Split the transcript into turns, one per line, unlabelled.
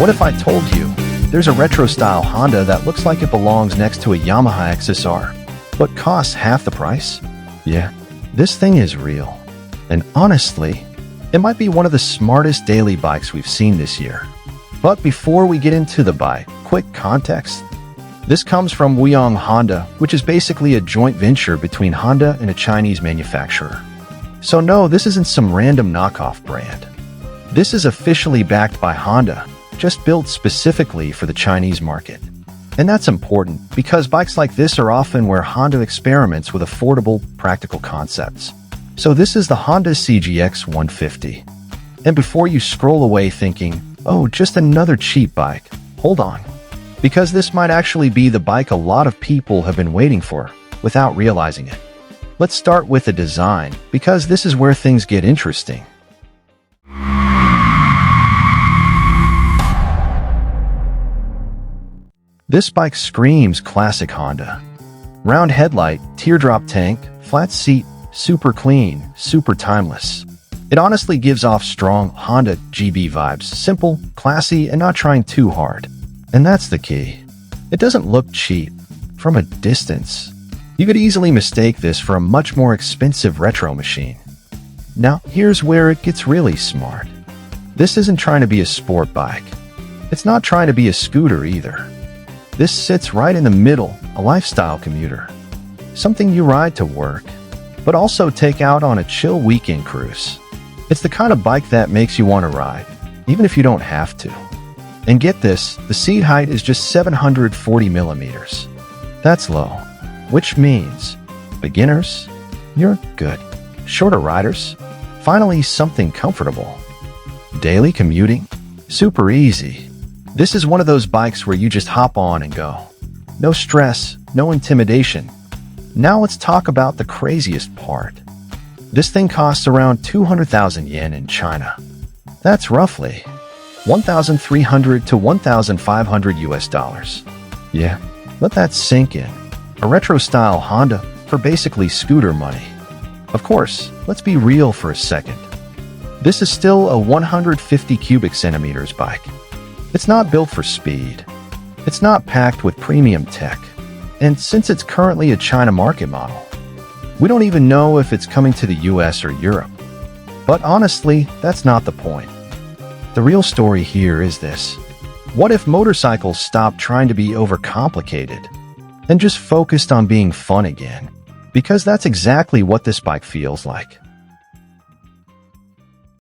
What if I told you there's a retro-style Honda that looks like it belongs next to a Yamaha XSR, but costs half the price? Yeah, this thing is real. And honestly, it might be one of the smartest daily bikes we've seen this year. But before we get into the bike, quick context. This comes from Wuyang Honda, which is basically a joint venture between Honda and a Chinese manufacturer. So no, this isn't some random knockoff brand. This is officially backed by Honda, just built specifically for the Chinese market. And that's important because bikes like this are often where Honda experiments with affordable, practical concepts. So this is the Honda CGX150. And before you scroll away thinking, oh, just another cheap bike, hold on. Because this might actually be the bike a lot of people have been waiting for, without realizing it. Let's start with the design, because this is where things get interesting. This bike screams classic Honda. Round headlight, teardrop tank, flat seat, super clean, super timeless. It honestly gives off strong Honda GB vibes, simple, classy, and not trying too hard. And that's the key. It doesn't look cheap. From a distance, you could easily mistake this for a much more expensive retro machine. Now, here's where it gets really smart. This isn't trying to be a sport bike. It's not trying to be a scooter either. This sits right in the middle, a lifestyle commuter. Something you ride to work, but also take out on a chill weekend cruise. It's the kind of bike that makes you want to ride, even if you don't have to. And get this, the seat height is just 740 millimeters. That's low, which means beginners, you're good. Shorter riders, finally something comfortable. Daily commuting, super easy. This is one of those bikes where you just hop on and go. No stress, no intimidation. Now let's talk about the craziest part. This thing costs around 200,000 yen in China. That's roughly 1,300 to 1,500 US dollars. Yeah, let that sink in. A retro-style Honda for basically scooter money. Of course, let's be real for a second. This is still a 150 cubic centimeters bike. It's not built for speed. It's not packed with premium tech. And since it's currently a China market model, we don't even know if it's coming to the US or Europe. But honestly, that's not the point. The real story here is this. What if motorcycles stopped trying to be overcomplicated and just focused on being fun again? Because that's exactly what this bike feels like.